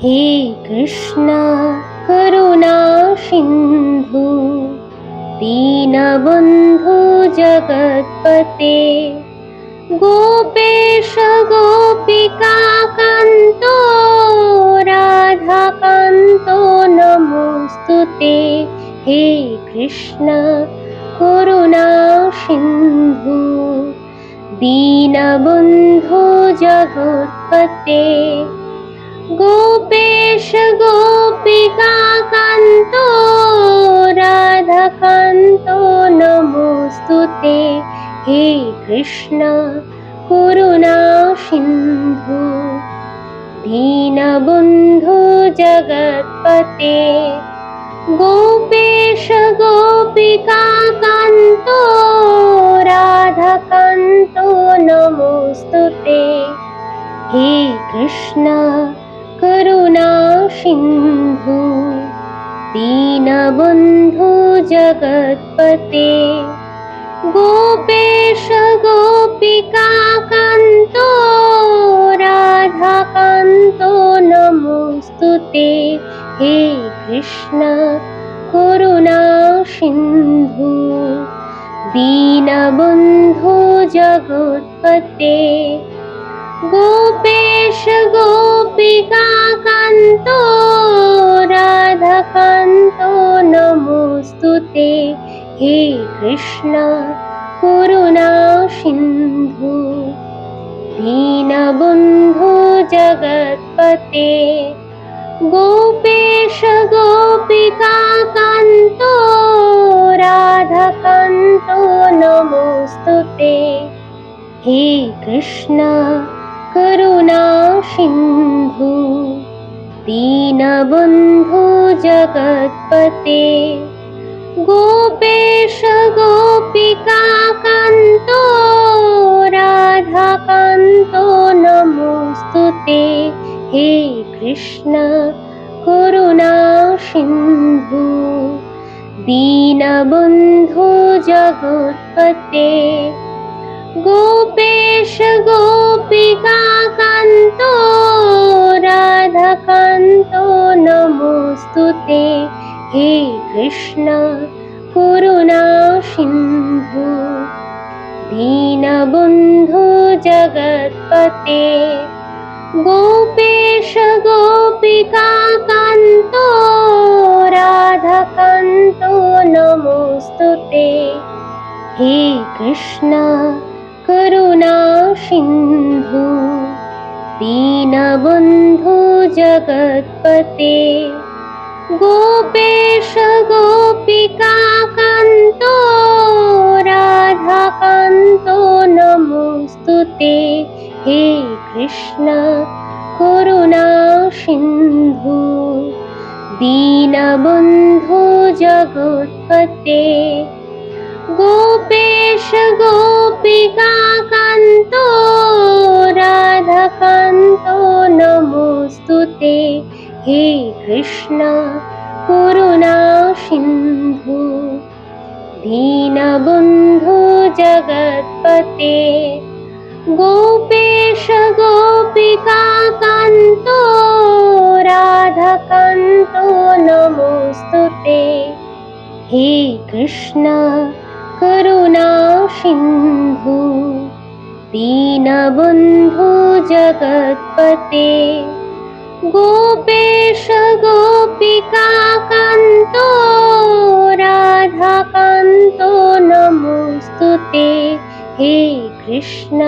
हे कृष्ण करुणा सिंधु दीनबन्धु जगत्पते गोपेश गोपिका कान्तो राधाकान्तो नमोस्तुते हे कृष्ण करुणा सिंधु दीनबन्धु जगत्पते गोपेश गोपिका कान्तो राधाकान्तो नमोस्तुते हे कृष्ण करुणा सिंधु दीनबन्धु जगत्पते गोपेश गोपिका कान्तो राधाकान्तो नमोस्तुते हे कृष्ण करुणा सिंधु दीनबन्धु जगत्पते गोपेश गोपिका कान्तो राधाकान्तो नमोस्तुते हे कृष्ण करुणा सिंधु दीनबन्धु जगत्पते गोपेश गोपिका कान्तो राधाकान्तो नमोस्तुते हे कृष्ण करुणा सिंधु दीनबन्धु जगत्पते गोपेश गोपिका कान्तो राधाकान्तो नमोस्तुते हे कृष्ण करुणा सिंधु दीनबन्धु जगत्पते गोपेश गोपिका कान्तो राधाकान्तो नमोस्तुते हे कृष्ण करुणा सिंधु दीनबन्धु जगत्पते गोपेश गोपिका कान्तो राधाकान्तो नमोस्तुते हे कृष्ण करुणा सिंधु दीनबन्धु जगत्पते गोपेश गोपिका कान्तो राधाकान्तो नमोस्तुते हे कृष्ण करुणा सिंधु दीनबन्धु जगत्पते गोपेश गोपिका कान्तो राधाकान्तो नमोस्तुते हे कृष्ण करुणा सिंधु दीनबन्धु जगत्पते गोपेश गोपिका कान्तो राधाकान्तो नमोस्तुते हे कृष्ण करुणा सिंधु दीनबन्धु जगत्पते गोपेश गोपिका कान्तो राधाकान्तो नमोस्तुते हे कृष्ण करुणा सिंधु दीनबन्धु जगत्पते गोपेश गोपिका कान्तो राधाकान्तो नमोस्तुते हे कृष्ण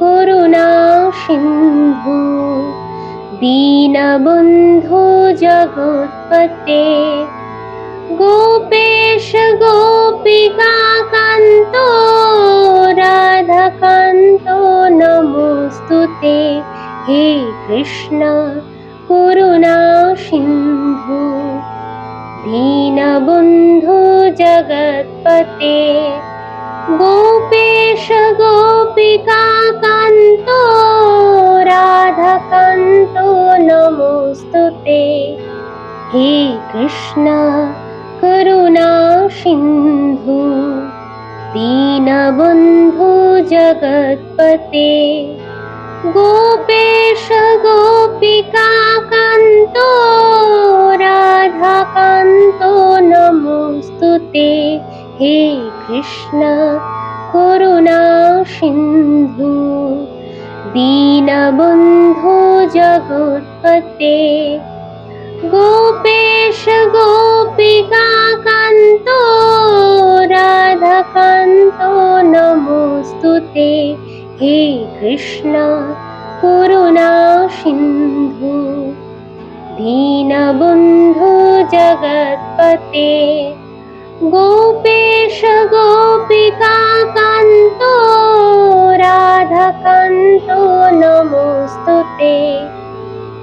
करुणा सिंधु दीनबन्धु जगत्पते गोपेश गोपिका कान्तो राधाकान्तो नमोस्तुते हे कृष्ण करुणा सिंधु दीनबन्धु जगत्पते गोपेश गोपिका कान्तो राधाकान्तो नमोस्तुते हे कृष्ण करुणा सिंधु दीनबन्धु जगत्पते गोपेश गोपिका कान्तो राधाकान्तो नमोऽस्तुते हे कृष्ण करुणा सिन्धु दीनबन्धो जगत्पते गोपेश गोपिकान्तो राधाकान्तो नमोऽस्तुते हे कृष्ण करुणा सिन्धु दीनबन्धो जगत्पते गोपेश गोपिकान्तो राधाकान्तो नमोऽस्तुते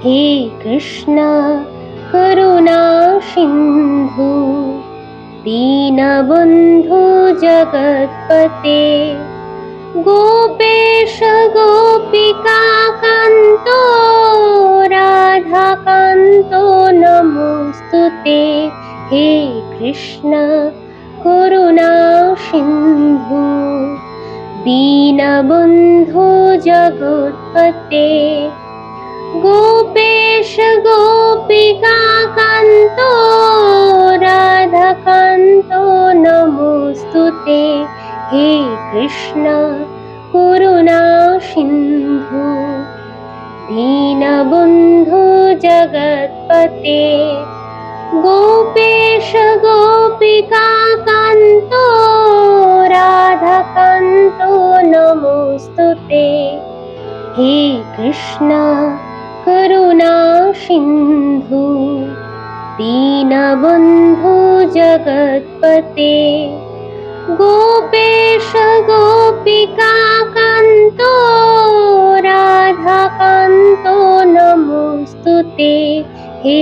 हे कृष्ण करुणा सिन्धु दीनबन्धो जगत्पते गोपेश गोपिकान्तो राधाकान्तो नमोऽस्तुते हे कृष्ण करुणा सिन्धु दीनबन्धो जगत्पते गोपेश गोपिकान्तो राधाकान्तो नमोऽस्तुते हे कृष्ण करुणा सिन्धु दीनबन्धो जगत्पते गोपेश गोपिकान्तो राधाकान्तो नमोऽस्तुते हे कृष्ण करुणा सिन्धु दीनबन्धो जगत्पते गोपेश गोपिकान्तो राधाकान्तो नमोऽस्तुते हे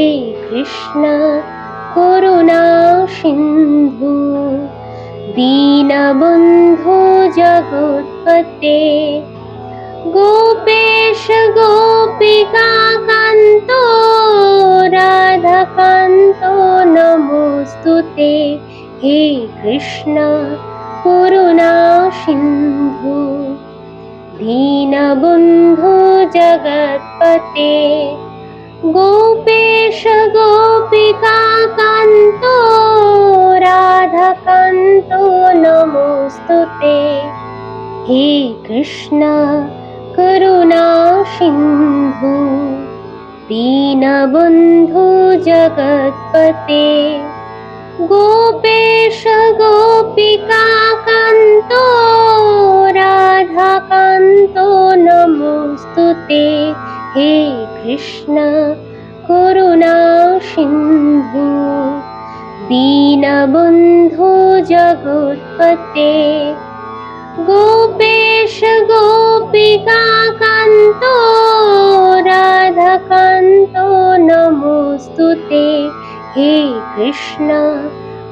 कृष्ण करुणा सिन्धु दीनबन्धो जगत्पते गोपेश गोपिकान्तो राधाकान्तो नमोऽस्तुते हे कृष्ण करुणा सिन्धु दीनबन्धो जगत्पते गोपेश गोपिकान्तो राधाकान्तो नमोऽस्तुते हे कृष्ण करुणा सिन्धु दीनबन्धो जगत्पते गोपेश गोपिकान्तो राधाकान्तो नमोऽस्तुते हे कृष्ण करुणा सिन्धु दीनबन्धो जगत्पते गोपेश गोपिकान्तो राधाकान्तो नमोऽस्तुते हे कृष्ण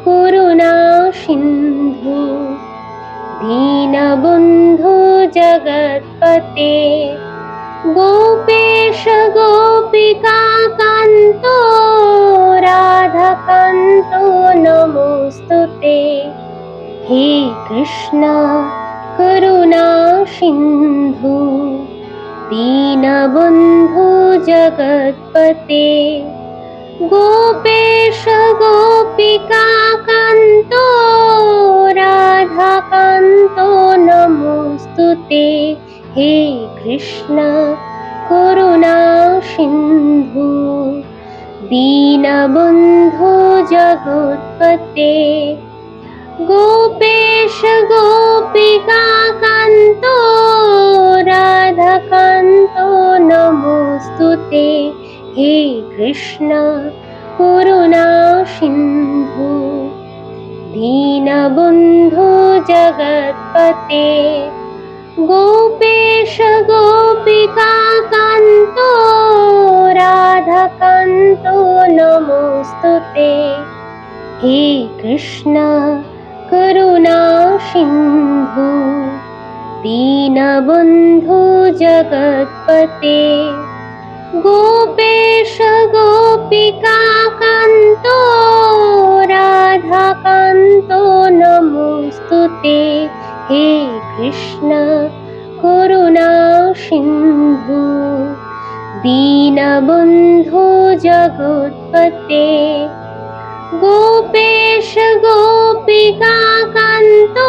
करुणा सिन्धु दीनबन्धो जगत्पते गोपेश गोपिकान्तो राधाकान्तो नमोऽस्तुते हे कृष्ण करुणा सिन्धु दीनबन्धो जगत्पते गोपेश गोपिकान्तो राधाकान्तो नमोऽस्तुते हे कृष्ण करुणा सिन्धु दीनबन्धो जगत्पते गोपेश गोपिकान्तो राधाकान्तो नमोऽस्तुते हे कृष्ण करुणा सिन्धु दीनबन्धो जगत्पते गोपेश गोपिकान्तो राधाकान्तो नमोऽस्तुते हे कृष्ण करुणा सिन्धु दीनबन्धो जगत्पते गोपेश गोपिकान्तो राधाकान्तो नमोऽस्तुते हे कृष्ण करुणा सिन्धु दीनबन्धो जगत्पते गोपेश गोपिकान्तो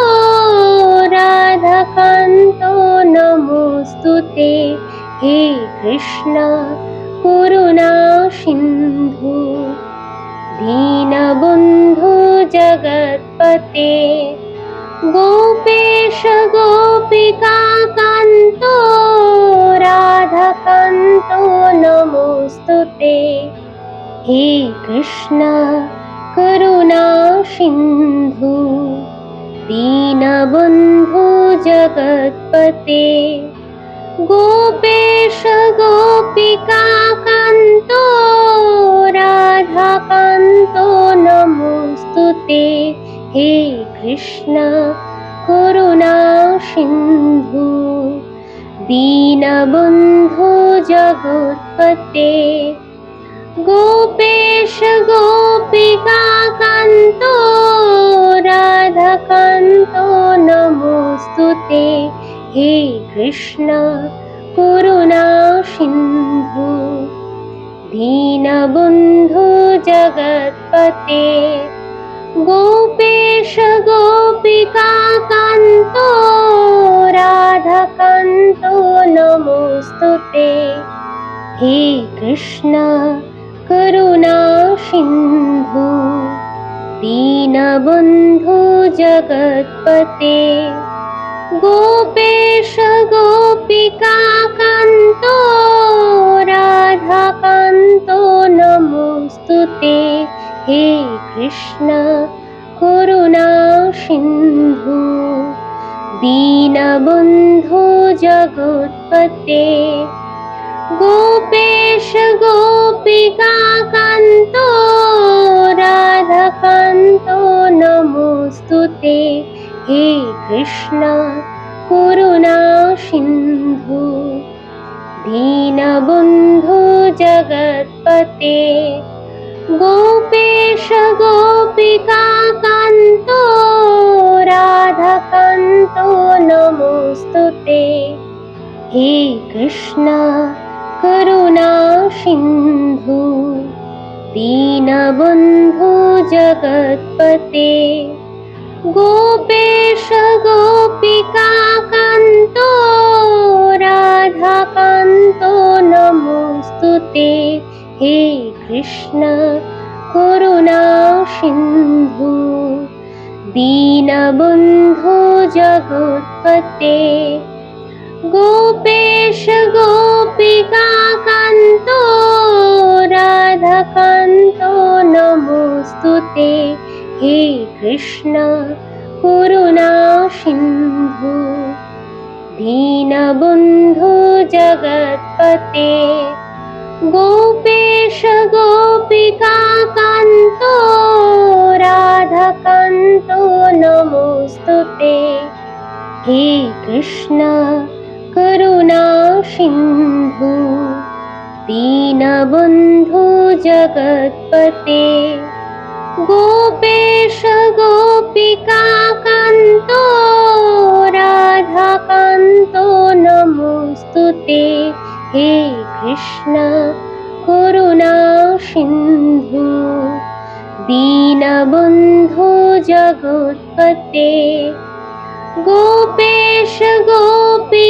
राधाकान्तो नमोऽस्तुते हे कृष्ण करुणा सिन्धु दीनबन्धो जगत्पते गोपेश गोपिकान्तो राधाकान्तो नमोऽस्तुते हे कृष्ण करुणा सिन्धु दीनबन्धो जगत्पते गोपेश गोपिकान्तो राधाकान्तो नमोऽस्तुते हे कृष्ण करुणा सिन्धु दीनबन्धो जगत्पते गोपेश गोपिकान्तो राधाकान्तो नमोऽस्तुते हे कृष्ण करुणा सिन्धु दीनबन्धो जगत्पते गोपेश गोपिकान्तो राधाकान्तो नमोऽस्तुते हे कृष्ण करुणा सिन्धु दीनबन्धो जगत्पते गोपेश गोपिकान्तो राधाकान्तो नमोऽस्तुते हे कृष्ण करुणा सिन्धु दीनबन्धो जगत्पते गोपेश गोपिकान्तो राधाकान्तो नमोऽस्तुते हे कृष्ण करुणा सिन्धु दीनबन्धो जगत्पते गोपेश गोपिकान्तो राधाकान्तो नमोऽस्तुते हे कृष्ण करुणा सिन्धु दीनबन्धो जगत्पते गोपेश गोपिकान्तो राधाकान्तो नमोऽस्तुते हे कृष्ण करुणा सिन्धु दीनबन्धो जगत्पते गोपेश गोपिकान्तो राधाकान्तो नमोऽस्तुते हे कृष्ण करुणा सिन्धु दीनबन्धो जगत्पते गोपेश गोपिकान्तो राधाकान्तो नमोऽस्तुते हे कृष्ण करुणा सिन्धु दीनबन्धो जगत्पते गोपेश गोपिकान्तो राधाकान्तो नमोऽस्तुते हे कृष्ण करुणा सिन्धु दीनबन्धो जगत्पते गोपेश गोपिकान्तो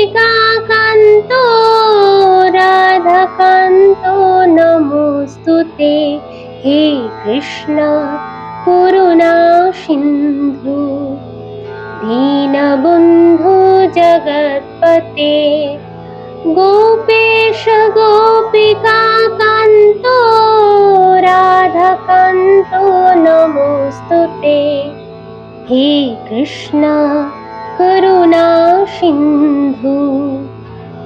राधाकान्तो नमोऽस्तुते हे कृष्ण करुणा सिन्धु दीनबन्धो जगत्पते गोपेश गोपिकान्तो राधाकान्तो नमोऽस्तुते हे कृष्ण करुणा सिन्धु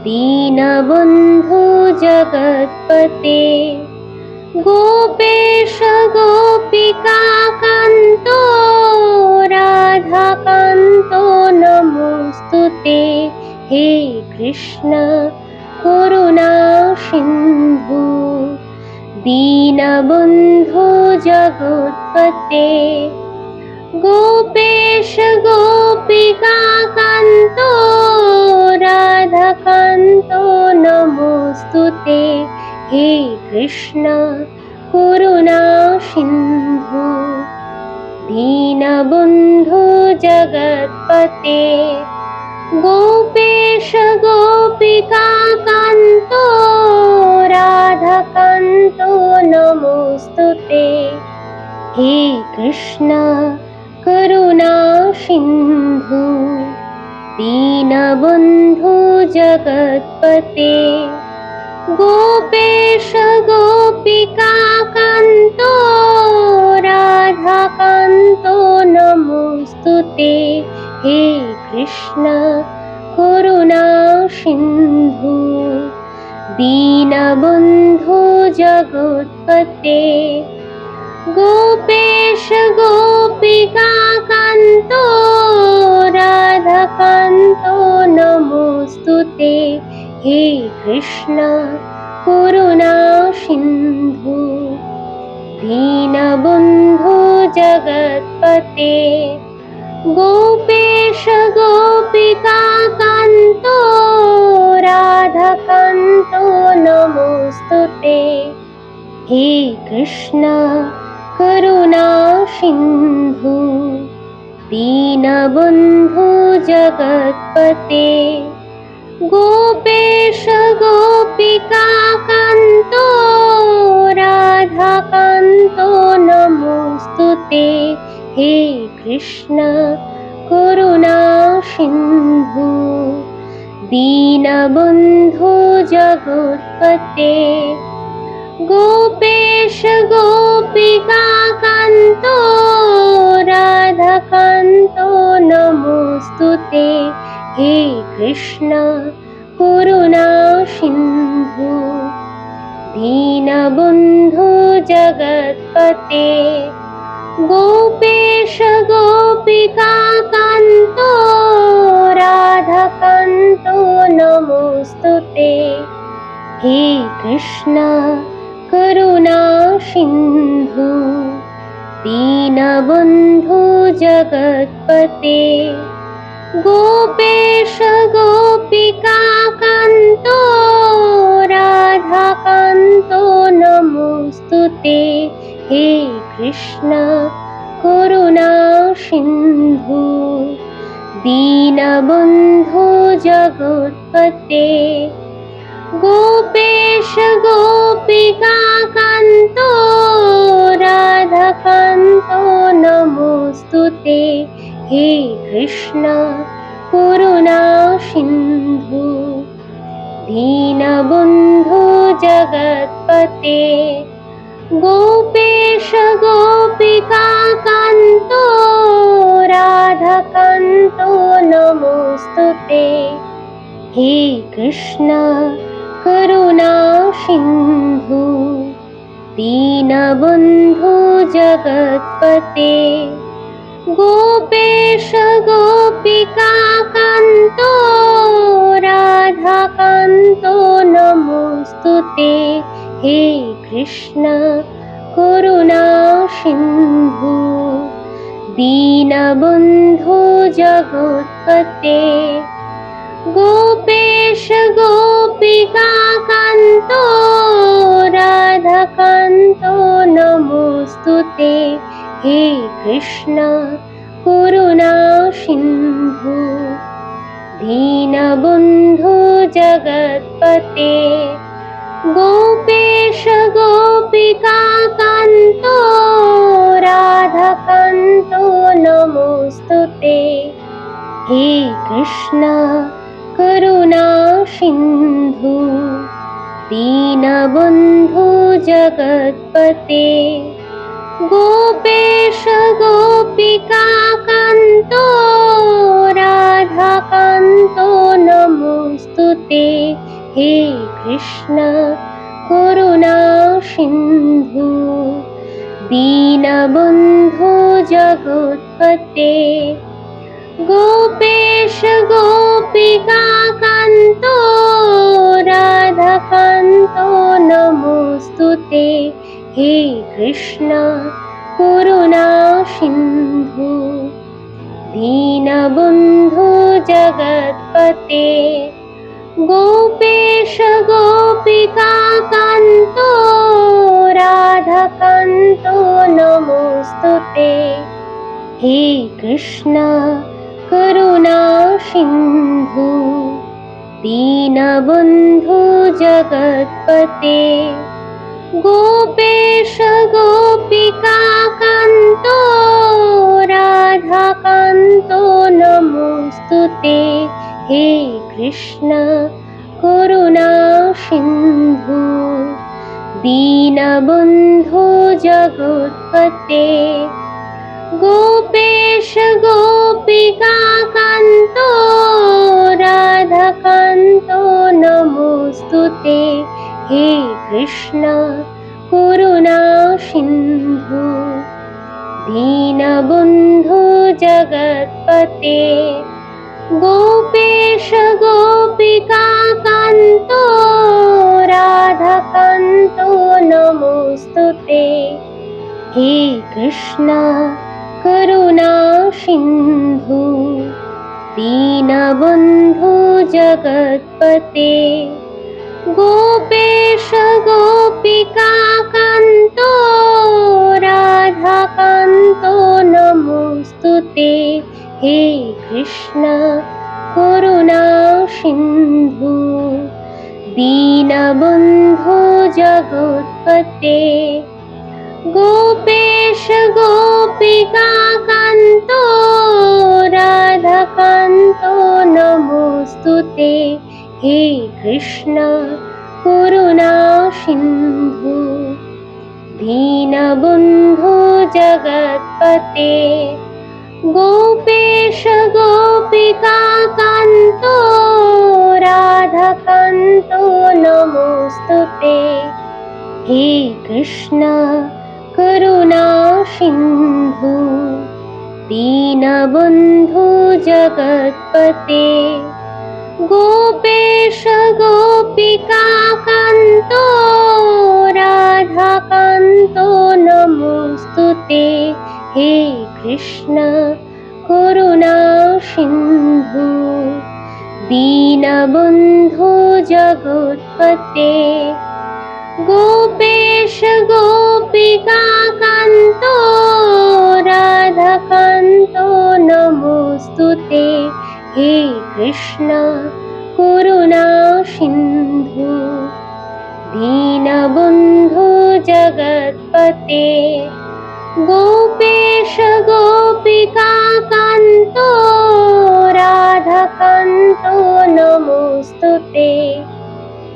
दीनबन्धो जगत्पते गोपेश गोपिकान्तो राधाकान्तो नमोऽस्तुते हे कृष्ण करुणा सिन्धु दीनबन्धो जगत्पते गोपेश गोपिकान्तो राधाकान्तो नमोऽस्तुते हे कृष्ण करुणा सिन्धु दीनबन्धु जगत्पते गोपेश गोपिकान्तो राधाकान्तो नमोऽस्तुते हे कृष्ण करुणा सिन्धु दीनबन्धु जगत्पते गोपेश गोपिकान्तो राधाकान्तो नमोऽस्तुते हे कृष्ण करुणा सिन्धु दीनबन्धु जगत्पते गोपेश गोपिकान्तो राधाकान्तो नमोऽस्तुते हे कृष्ण करुणा सिन्धु दीनबन्धु जगत्पते गोपेश गोपिकान्तो राधाकान्तो नमोऽस्तुते हे कृष्ण करुणा सिन्धु दीनबन्धु जगत्पते गोपेश गोपिकान्तो राधाकान्तो नमोऽस्तुते हे कृष्ण करुणा सिन्धु दीनबन्धु जगत्पते गोपेश गोपिकान्तो राधाकान्तो नमोऽस्तुते हे कृष्ण करुणा सिन्धु दीनबन्धु जगत्पते गोपेश गोपिकान्तो राधाकान्तो नमोऽस्तुते हे कृष्ण करुणा सिन्धु दीनबन्धु जगत्पते गोपेश गोपिकान्तो राधाकान्तो नमोऽस्तुते हे कृष्ण करुणा सिन्धु दीनबन्धु जगत्पते गोपेश गोपिकान्तो राधाकान्तो नमोऽस्तुते हे कृष्ण करुणा सिन्धु दीनबन्धु जगत्पते गोपेश गोपिकान्तो राधाकान्तो नमोऽस्तुते हे कृष्ण करुणा सिन्धु दीनबन्धु जगत्पते गोपेश गोपिकान्तो राधाकान्तो नमोऽस्तुते हे कृष्ण करुणा सिन्धु दीनबन्धु जगत्पते गोपेश गोपिकान्तो राधाकान्तो नमोऽस्तुते हे कृष्ण करुणा सिन्धु दीनबन्धु जगत्पते गोपेश गोपिकान्तो राधाकान्तो नमोऽस्तुते हे कृष्ण करुणा सिन्धु दीनबन्धु जगत्पते गोपेश गोपिकान्तो राधाकान्तो नमोऽस्तुते हे कृष्ण करुणा सिन्धु दीनबन्धु जगत्पते गोपेश गोपिकान्तो राधाकान्तो नमोऽस्तुते हे कृष्ण করুণা সিন্ধু দীনবন্ধু জগৎপতে গোপেশ গোপিকা কান্ত রাধাকান্ত নমস্তুতে। হে কৃষ্ণ করুণা সিন্ধু দীনবন্ধু জগৎপতে গোপেশ গোপিকা কান্ত রাধাকান্ত নমস্তুতে। হে কৃষ্ণ করুণা সিন্ধু দীনবন্ধু জগৎপতে গোপেশ গোপিকা কান্ত রাধাকান্ত নমস্তুতে। হে কৃষ্ণ করুণা সিন্ধু দীনবন্ধু জগৎপতে গোপেশ গোপিকা কান্ত রাধাকান্ত নমস্তুতে। হে কৃষ্ণ করুণা সিন্ধু দীনবন্ধু জগৎপতে গোপেশ গোপিকা কান্ত রাধাকান্ত নমস্তুতে। হে কৃষ্ণ করুণা সিন্ধু দীনবন্ধু জগৎপতে গোপেশ গোপিকা কান্ত রাধাকান্ত নমস্তুতে। হে কৃষ্ণ করুণা সিন্ধু দীনবন্ধু জগৎপতে গোপেশ গোপিকা কান্ত রাধাকান্ত নমস্তুতে। হে কৃষ্ণ করুণা সিন্ধু দীনবন্ধু জগৎপতে গোপেশ গোপিকা কান্ত রাধাকান্ত নমস্তুতে। হে কৃষ্ণ করুণা সিন্ধু দীনবন্ধু জগৎপতে গোপেশ গোপিকা কান্ত রাধাকান্ত নমস্তুতে। হে কৃষ্ণ করুণা সিন্ধু দীনবন্ধু জগৎপতে গোপেশ গোপিকা কান্ত রাধাকান্ত নমস্তুতে।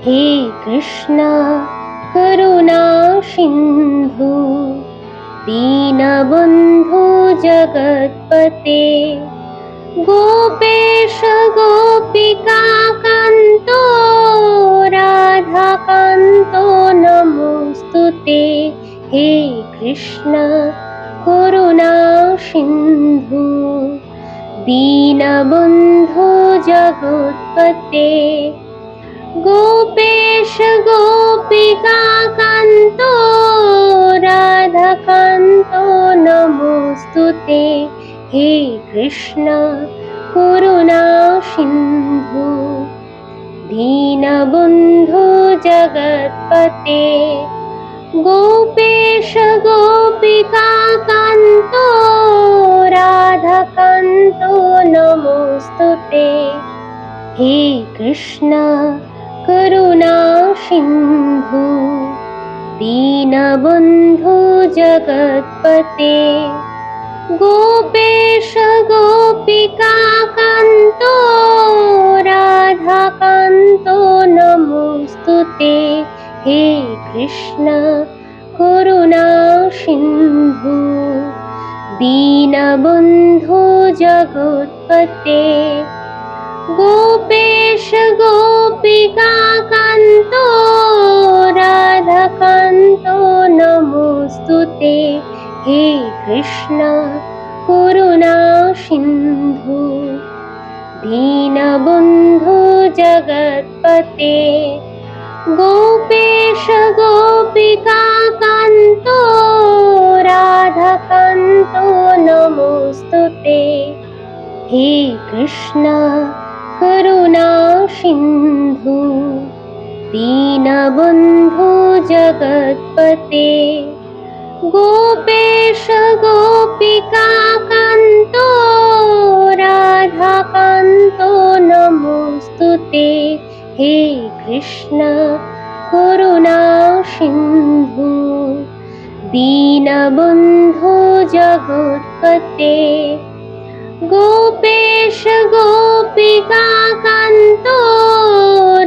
হে কৃষ্ণ করুণা সিন্ধু দীনবন্ধু জগৎপতে গোপেশ গোপিকা কান্ত রাধাকান্ত নমস্তুতে। হে কৃষ্ণ করুণা সিন্ধু দীনবন্ধু জগৎপতে গোপেশ গোপিকা কান্ত রাধাকান্ত নমস্তুতে। হে কৃষ্ণ করুণা সিন্ধু দীনবন্ধু জগৎপতে গোপেশ গোপিকা কান্ত রাধাকান্ত নমস্তুতে। হে কৃষ্ণ করুণা সিন্ধু দীনবন্ধু জগৎপতে গোপেশ গোপিকা কান্ত রাধাকান্ত নমস্তুতে। হে কৃষ্ণ করুণা সিন্ধু দীনবন্ধু জগৎপতে গোপেশ গোপিকা কান্ত রাধাকান্ত নমস্তুতে। হে কৃষ্ণ করুণা সিন্ধু দীনবন্ধু জগৎপতে গোপেশ গোপিকা কান্ত রাধা राधाकान्तो नमोऽस्तुते। हे कृष्ण करुणा सिन्धु दीनबन्धु जगत्पते। गोपेश गोपिकान्तो राधाकान्तो नमोऽस्तुते। हे कृष्ण करुणा सिन्धु दीनबन्धु जगत्पते। गोपेश गोपिकान्तो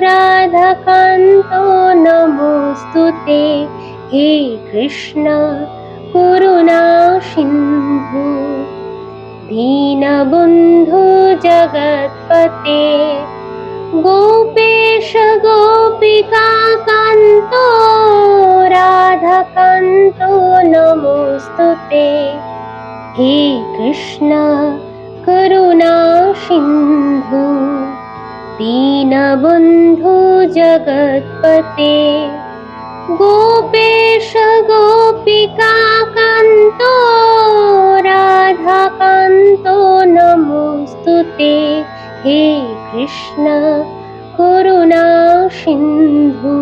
राधाकान्तो नमोऽस्तुते। हे कृष्ण करुणा सिन्धु दीनबन्धु जगत्पते। गोपेश गोपिकान्तो राधाकान्तो नमोऽस्तुते। हे कृष्ण करुणा सिन्धु दीनबन्धु जगत्पते। गोपेश गोपिकान्तो राधाकान्तो नमोऽस्तुते। हे कृष्ण करुणा सिन्धु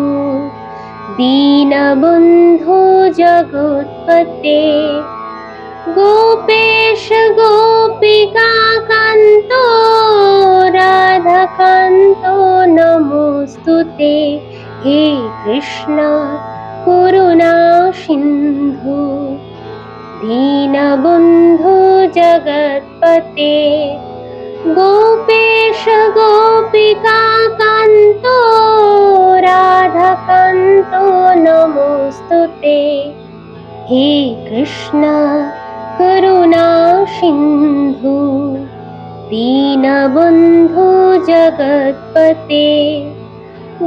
दीनबन्धु जगत्पते। गोपेश गोपिकान्तो राधाकान्तो नमोऽस्तुते। हे कृष्ण करुणा सिन्धु दीनबन्धु जगत्पते। गोपेश गोपिकान्तो राधाकान्तो नमोऽस्तुते। हे कृष्ण करुणा सिन्धु दीनबन्धु जगत्पते।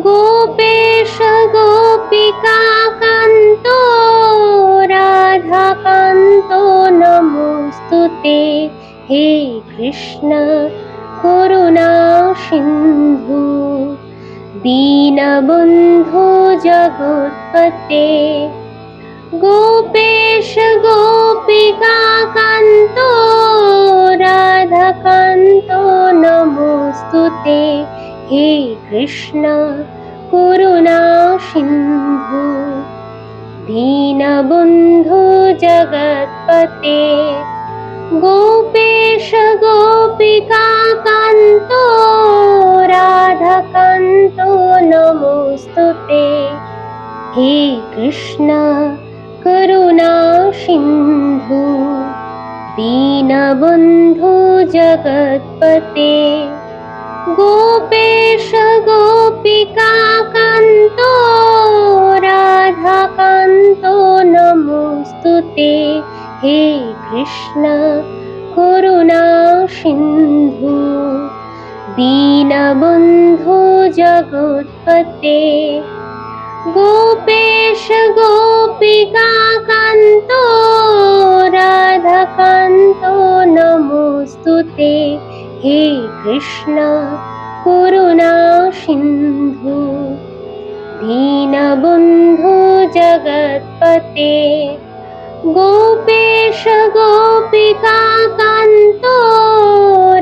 गोपेश गोपिकान्तो राधाकान्तो नमोऽस्तुते। हे कृष्ण करुणा सिन्धु दीनबन्धु जगत्पते। गोपेश गोपिकान्तो राधाकान्तो नमोऽस्तुते। हे कृष्ण करुणा सिन्धु दीनबन्धु जगत्पते। गोपेश गोपिकान्तो राधाकान्तो नमोऽस्तुते। हे कृष्ण करुणा सिन्धु दीनबन्धु जगत्पते। गोपेश गोपिकान्तो राधाकान्तो नमोऽस्तुते। हे कृष्ण करुणा सिन्धु दीनबन्धु जगत्पते। गोपेश गोपिकान्तो राधाकान्तो नमोऽस्तुते। हे कृष्ण करुणा सिन्धु दीनबन्धु जगत्पते। गोपेश गोपिकान्तो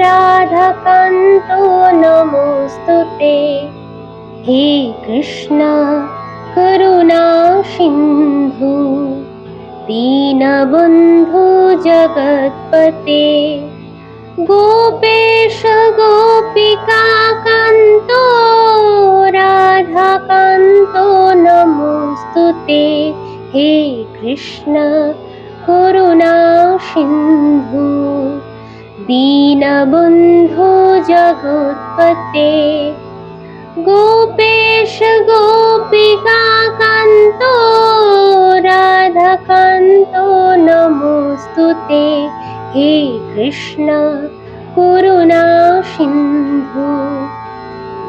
राधाकान्तो नमोऽस्तुते। हे कृष्ण करुणा सिन्धु दीनबन्धु जगत्पते। गोपेश गोपिकान्तो राधाकान्तो नमोऽस्तुते। हे कृष्ण करुणा सिन्धु दीनबन्धु जगत्पते। गोपेश गोपिकान्तो राधाकान्तो नमोऽस्तुते। हे कृष्ण करुणा सिन्धु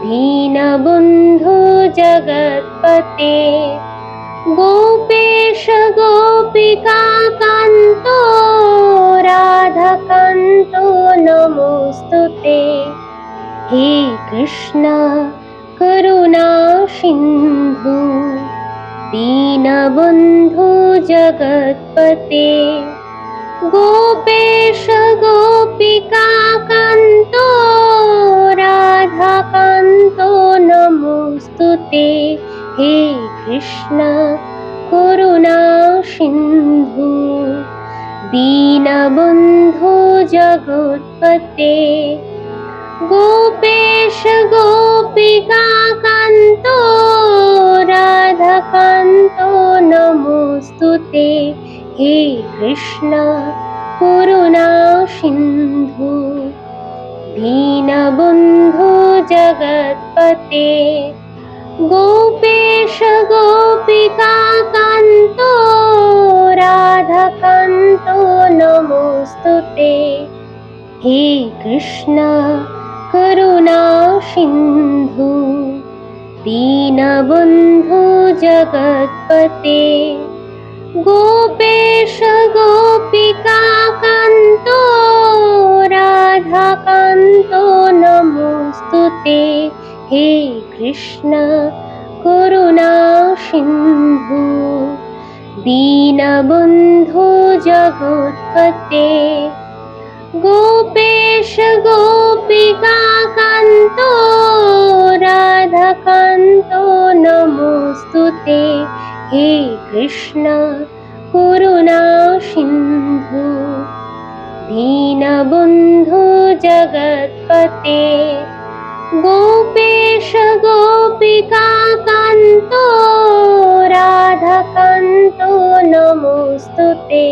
दीनबन्धु जगत्पते। गोपेश गोपिकान्तो राधाकान्तो नमोऽस्तुते। हे कृष्ण करुणा सिन्धु दीनबन्धु जगत्पते। गोपेश गोपिकान्तो राधाकान्तो नमोस्तुते हे कृष्ण करुणा सिन्धु दीनबन्धु जगत्पते गोपेश गोपिकान्तो राधाकान्तो नमोस्तुते हे कृष्ण करुणा सिन्धु दीनबन्धु जगत्पते गोपेश गोपिकान्तो राधाकान्तो नमोस्तुते हे कृष्ण करुणा सिन्धु दीनबन्धु जगत्पते गोपेश गोपिकान्तो राधाकान्तो नमोस्तुते हे कृष्ण करुणा सिन्धु दीनबन्धु जगत्पते गोपेश गोपिकान्तो राधाकान्तो नमोस्तुते हे कृष्ण करुणा सिन्धु दीनबन्धु जगत्पते गोपेश गोपिकान्तो राधाकान्तो नमोस्तुते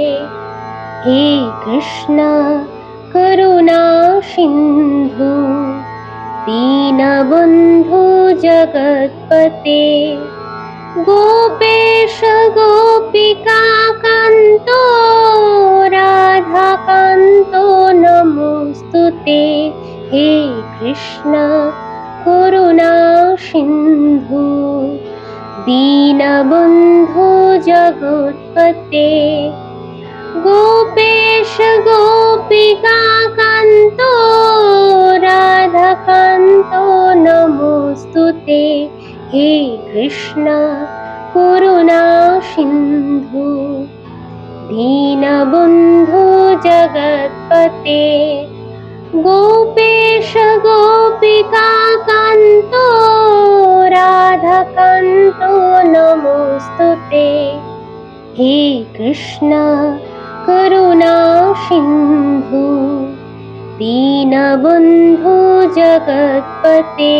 हे कृष्ण करुणा सिन्धु दीनबन्धु जगत्पते गोपेश गोपिकान्तो राधाकान्तो नमोस्तुते हे कृष्ण करुणा सिन्धु दीनबन्धु जगत्पते गोपेश गोपिकान्तो राधाकान्तो नमोस्तुते हे कृष्ण करुणा सिन्धु दीनबन्धु जगत्पते गोपेश गोपिकान्तो राधाकान्तो नमोस्तुते हे कृष्ण करुणा सिन्धु दीनबन्धु जगत्पते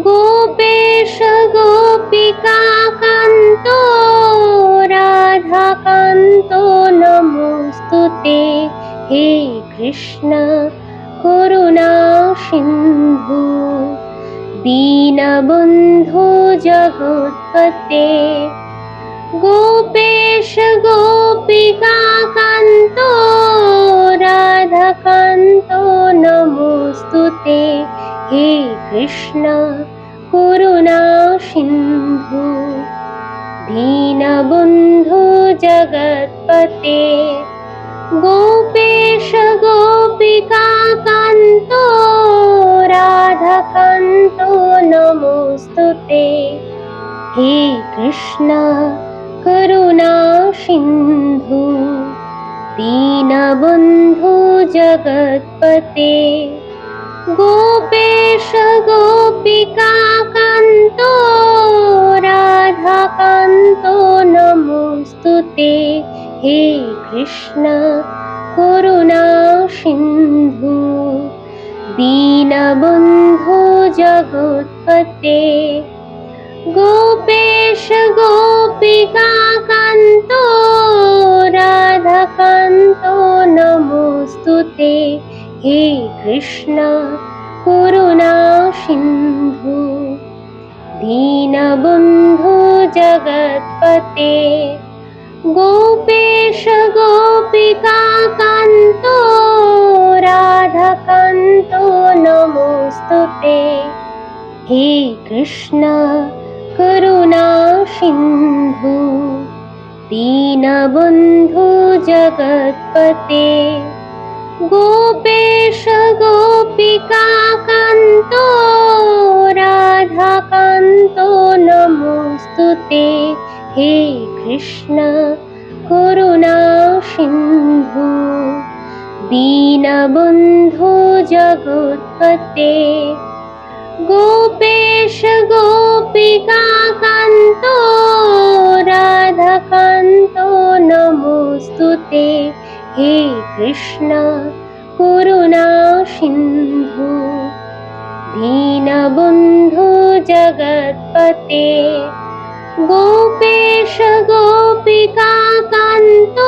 गोपेश गोपिकान्तो राधाकान्तो नमोस्तुते हे कृष्ण करुणा सिन्धु दीनबन्धु जगत्पते गोपेश गोपिकान्तो राधाकान्तो नमोस्तुते हे कृष्ण करुणा सिन्धु दीनबन्धु जगत्पते गोपेश गोपिकान्तो राधाकान्तो नमोस्तुते हे कृष्ण करुणा सिन्धु दीनबन्धु जगत्पते गोपेश गोपिकान्तो राधाकान्तो नमोस्तुते हे कृष्ण करुणा सिन्धु दीनबन्धु जगत्पते गोपेश गोपिकान्तो राधाकान्तो नमोस्तुते हे कृष्ण करुणा सिन्धु दीनबन्धु जगत्पते गोपेश गोपिकान्तो राधाकान्तो नमोस्तुते हे कृष्ण करुणा सिन्धु दीनबन्धु जगत्पते गोपेश गोपिकान्तो राधाकान्तो नमोस्तुते हे कृष्ण করুণা সিন্ধু দীনবন্ধু জগৎপতে গোপেশ গোপিকা কান্ত রাধাকান্ত নমস্তুতে হে কৃষ্ণ করুণা সিন্ধু দীনবন্ধু জগৎপতে গোপেশ গোপিকা কান্ত